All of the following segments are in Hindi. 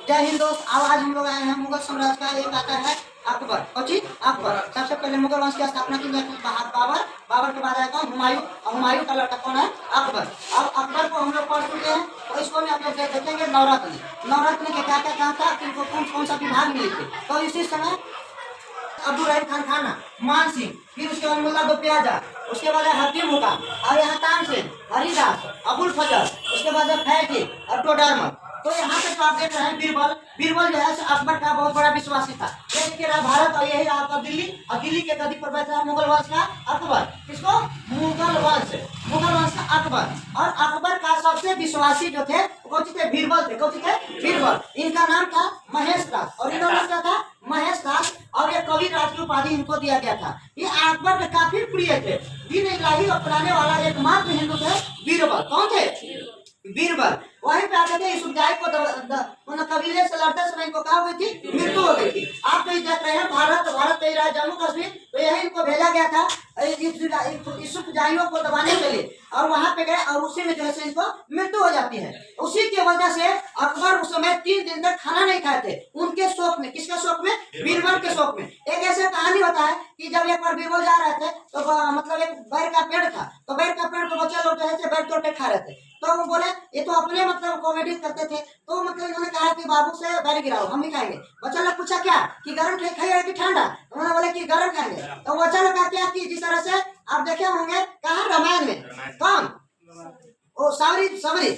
जय हिंद दोस्त। अब आज हम लोग आए हैं मुगल साम्राज्य का एक आता है अकबर। कौची अकबर सबसे पहले मुगल वंश की स्थापना की बाबर। बाबर के बाद आएगा हुमायूं। और हुमायूं का लड़का कौन है? अकबर। अब अकबर को हम लोग पढ़ चुके हैं, तो इसको हम लोग देखेंगे नवरत्न। नवरत्न के क्या क्या काम था, किनको कौन कौन सा विभाग मिले थे। तो इसी समय अब्दुल रहीम खान खाना, मान सिंह, फिर उसके बाद मुल्ला दो प्याजा, उसके बाद है हकीम हुकाम, और यहाँ तानसेन, हरिदास, अबुल फजल, उसके बाद है फैजी और टोडरमल। तो यहाँ पे तो आप देख रहे हैं बीरबल। बीरबल जो है अकबर का बहुत बड़ा विश्वासी था। ये रहा भारत और यही आपका दिल्ली, और दिल्ली के गद्दी पर बैठा मुगल वंश का अकबर। किसको? मुगल वंश का अकबर। और अकबर का सबसे विश्वासी जो थे कौन थे? बीरबल थे। कौन थे? बीरबल। इनका नाम था महेश दास, और इनका नाम क्या था? महेश दास। और ये कवि राज की उपाधि इनको दिया गया था। ये अकबर के काफी प्रिय थे। दीन इलाही अपनाने वाला एकमात्र हिंदू थे बीरबल। कौन थे? बीरबल। वहीं पे आते थे यूसुफजाई को कबीले से लड़ते समय इनको कहा हुई थी मृत्यु हो गई थी। आप तो देख रहे हैं भारत कही रहा है जम्मू कश्मीर, तो यही इनको भेजा गया था यूसुफजाइयों को दबाने के लिए, और वहां पे गए और उसी में जो है इनको मृत्यु हो जाती है। उसी की वजह से अकबर उस समय 3 दिन तक खाना नहीं खाए थे, उनके शोक में। किसके शोक में? बीरबल के शोक में। एक ऐसा कहानी होता है कि जब एक बार बीरबल जा रहे थे तो मतलब एक बैर का पेड़ था, तो बैर का पेड़ को बच्चे लोग जो है बैर तोड़ के खा रहे थे। तो वो बोले, ये तो अपने मतलब कॉमेडी करते थे, तो मतलब इन्होंने कहा कि बाबू से बैर गिराओ, हम भी खाएंगे। बच्चा लोग पूछा क्या कि गरम खाइए कि ठंडा? उन्होंने बोले कि गरम खाएंगे। तो बच्चा लोग का क्या कि जिस तरह से आप देखे होंगे कहाँ रामायण में कौन ओ सावरी सावरी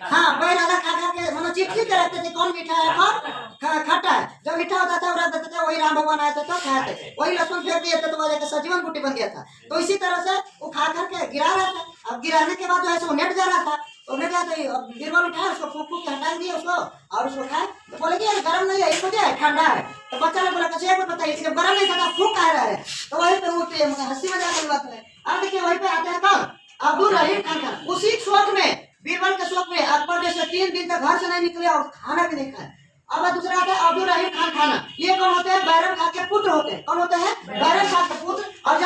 हाँ बैल आधा खा खा के मतलब चिट के रखते थे, कौन मीठा है कौन खट्टा है। जब मीठा होता था उड़ा देते थे, वही राम भगवान आए थे तो खाए थे, वही लक्ष्मण फेंक दिए थे तो वजह सजीवन बूटी बन गया था। तो इसी तरह से वो खा करके गिरा रहा था। अब गिराने के बाद जो है वो नेट जा रहा था, तो नेट गया तो बीरबल उठाया उसको, फूक फूक हटा दिया उसको और उसको खाए। तो बोले कि गर्म नहीं है, इसको क्या है ठंडा है। तो बच्चा ने बोला कैसे बताइए जब गर्म नहीं था फूक कह रहा है। तो वही पे वो हंसी मजाक की बात है। अब देखिए वही पे आते हैं कौन? अब्दुल रहीम खान। उसी शौक में, बीरबल के शौक में अकबर जैसे 3 दिन तक घर से नहीं निकले और खाना भी नहीं खाए। अब दूसरा आता है अब्दुल रहीम खान खाना। ये कौन होते हैं? बैरम खान के पुत्र होते हैं। कौन होते हैं? बैरम खान के पुत्र। और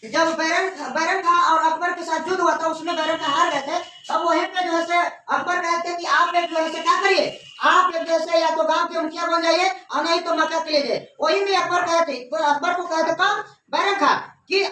जब बैरम खान और अकबर के साथ युद्ध हुआ था, उसमें बैरम खान हार गए थे। तब वहीं पे जो है अकबर कहते हैं कि आप एक जो है क्या करिए, आप एक जैसे या तो गांव के मुखिया बन जाइए और नहीं तो मक्का के लिए जाइए। वही में अकबर कहते, अकबर को कहते कौन? बैरम खान कि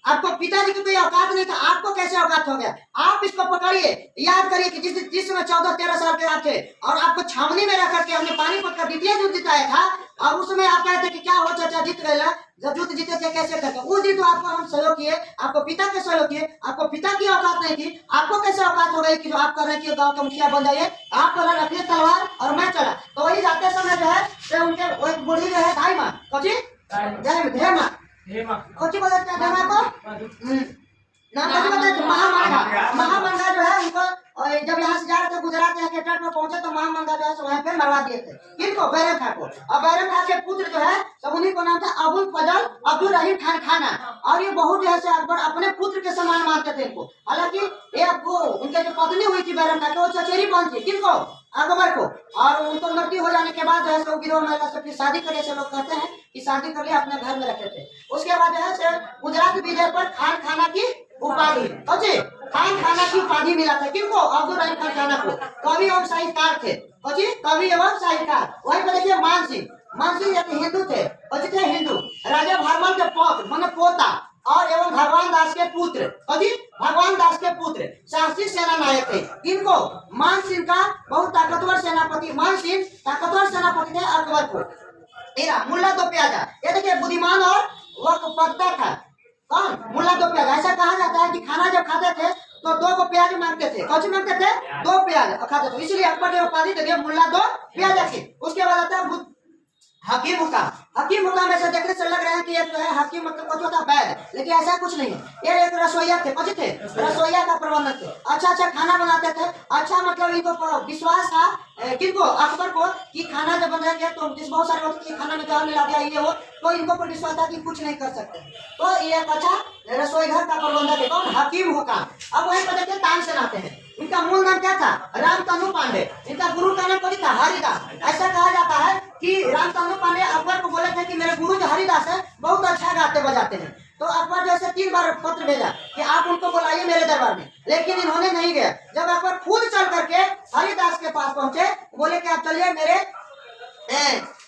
आपको पिताजी की कोई औकात नहीं था, आपको कैसे औकात हो गया? आप इसको पकड़िए, याद करिए कि जिस समय 14-13 साल के आप थे और आपको छावनी में रख करके हमने पानीपत का द्वितीय युद्ध जिताया था, और उस समय आप कहते कि क्या हो चाचा जीत गए, जब युद्ध जीते थे कैसे करते? उस दिन तो आपको हम सहयोग किए, आपको पिता के सहयोग किए, आपको पिता की औकात नहीं थी, आपको कैसे औकात हो गई कि जो आप कर रहे हैं कि गाँव का मुखिया बन जाइए? आप रखिए तलवार और मैं चला। तो वही जाते समय जो है उनके एक बूढ़ी जो है धाई माँ कोची बोलते हैं को नाम बताते महामंगा जो है उनको, और जब यहाँ से जा रहे थे गुजरात यहाँ के तट में पहुंचे तो महामंगा जो है वहाँ पे मरवा दिए थे। किनको? बैरम खान को। और बैरम खान के पुत्र जो है सब उन्हीं को नाम था अबुल फजल अब्दुल रहीम खान खाना। और ये बहुत जो है अकबर अपने पुत्र के समान मानते थे इनको। हालांकि ये आपको उनके जो पत्नी हुई थी बैरम खान, वो चचेरी बहन थी। किनको? अकबर को। और उनको मृत्यु हो जाने के बाद जो है विधवा महिला से फिर शादी करने से लोग कहते हैं कि शादी कर लिया, अपने घर में रखे थे। उसके बाद जो है गुजरात विजय पर खान खाना की उपाधि, खान खाना की उपाधि मिला था। किनको? अब्दुल रहीम खान खाना को। कवि एवं साहित्यकार थे। कवि एवं साहित्यकार। वहीं पर देखिए मान सिंह हिंदू थे, हिंदू राजा भरमल के पौत्र माने पोता, और एवं भगवान दास के पुत्र। भगवान दास के पुत्र साहसी सेना नायक थे। किनको? मान सिंह का बहुत ताकतवर सेनापति, मान सिंह ताकतवर सेनापति थे अकबर को। मुल्ला दो प्याजा, ये देखिए बुद्धिमान और वक्ता था। कौन? मुल्ला दो प्याज। ऐसा कहा जाता है कि खाना जब खाते थे तो 2 को प्याज मांगते थे। कौन सी मांगते थे? 2 प्याज खाते थे, इसलिए अकबर ने उपाधि दे दिया मुल्ला दो प्याज की। उसके बाद आता है हकीम हुकाम। हकीम हुकाम ऐसा देखने से लग रहा है कि एक जो है हकीम मतलब कुछ होता बैद, लेकिन ऐसा कुछ नहीं है। ये एक रसोईया थे। कुछ थे रसोईया का प्रबंधक थे। अच्छा खाना बनाते थे। अच्छा मतलब इनको विश्वास था किनको? अकबर को, कि खाना जब बनाएंगे तो जिस बहुत सारे लोग के खाना में जहर मिला दिया ये वो, तो इनको पर विश्वास था कि कुछ नहीं कर सकते। तो ये एक अच्छा रसोई घर का प्रबंधक है। कौन? हकीम हुकाम। अब वहीं पर देखिए तानसेन आते हैं। इनका मूल नाम क्या था? रामतनु पांडे। इनका गुरु का नाम कौन था? हरिदास। ऐसा कहा जाता है कि रामतनु पांडे अकबर को बोले थे कि मेरे गुरु जो हरिदास है बहुत अच्छा गाते बजाते हैं। तो अकबर जैसे 3 बार पत्र भेजा कि आप उनको बुलाइए मेरे दरबार में, लेकिन इन्होंने नहीं गया। जब अकबर खुद चल करके हरिदास पहुंचे, बोले कि आप चलिए मेरे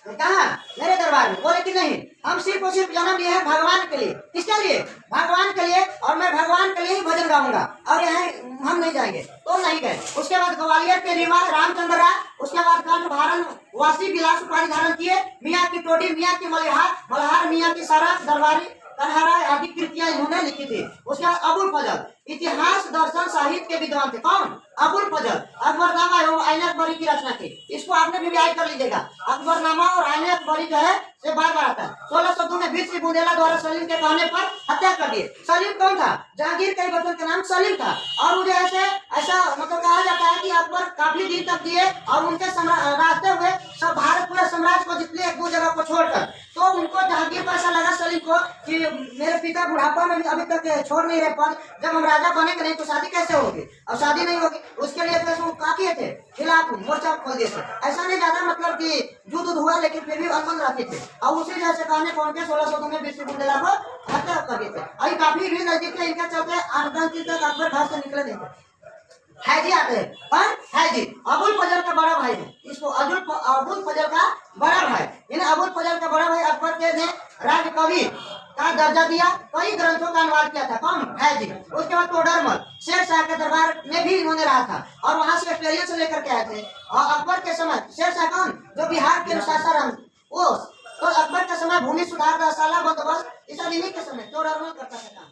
कहा मेरे दरबार में। बोले कि नहीं, हम सिर्फ और सिर्फ जन्म लिए हैं भगवान के लिए। किसके लिए? भगवान के लिए, और मैं भगवान के लिए ही भजन गाऊंगा, और यहाँ हम नहीं जाएंगे। तो नहीं गए। उसके बाद ग्वालियर के रीवा रामचंद्र राय, उसके बाद कंठ भारन वासी विलास उपाधि धारण किए। मियाँ की टोडी, मियाँ की मल्हार, मियाँ की सारा दरबारी कन्हरा आदि कृतियां इन्होंने लिखी थी। उसके बाद अबुल फजल इतिहास दर्शन साहित्य के विद्वान थे। कौन? अबुल फजल। अकबरनामा एवं आईन अकबरी की रचना की। इसको आपने भी याद कर लीजिएगा। अकबरनामा और आईन अकबरी जो है से बार बार आता है। 1602 में बीर सिंह बुंदेला द्वारा सलीम के कहने पर हत्या कर दिए। सलीम कौन था? जहांगीर के बच्चन का नाम सलीम था। और मुझे ऐसा मतलब कहा जाता है कि अकबर काफी दिन तक दिए और उनके रास्ते हुए सब भारत पूरे साम्राज्य को जितने एक दो जगह को छोड़कर, तो उनको जहांगीर को ऐसा लगा सलीम को कि मेरे पिता बुढ़ापा में अभी तक छोड़ नहीं रहे पद, जब हम राजा बनेंगे नहीं तो शादी कैसे होगी, और शादी नहीं होगी उसके लिए तो क्या किए थे, खिलाफ मोर्चा खोल दिए थे। ऐसा नहीं ज्यादा मतलब कि युद्ध हुआ, लेकिन फिर भी अमन रहते थे। और उसी जैसे कहने कौन के 1602 में बीर सिंह बुंदेला को हत्या कर दिए थे। अभी काफी भी नजदीक थे, इनके चलते 8-10 दिन तक अकबर घर से निकले नहीं थे। हैजी आते हैं, कौन? हैजी अबुल फजल का बड़ा भाई है। इसको अबुल फजल का बड़ा भाई, इन्हें अबुल फजल का बड़ा भाई अकबर के ने राज कवि का दर्जा दिया। कई ग्रंथों का अनुवाद किया था। कौन? हैजी। उसके बाद तोडरमल शेर शाह के दरबार में भी इन्होंने रहा था, और वहां से ऑस्ट्रेलिया से लेकर के आए थे। और अकबर के समय शेर शाह कौन? जो बिहार के सासाराम, वो तो अकबर के समय भूमि सुधार, गौशाला बंदोबस्त, इस सब इन्हीं के समय तोडरमल करता था।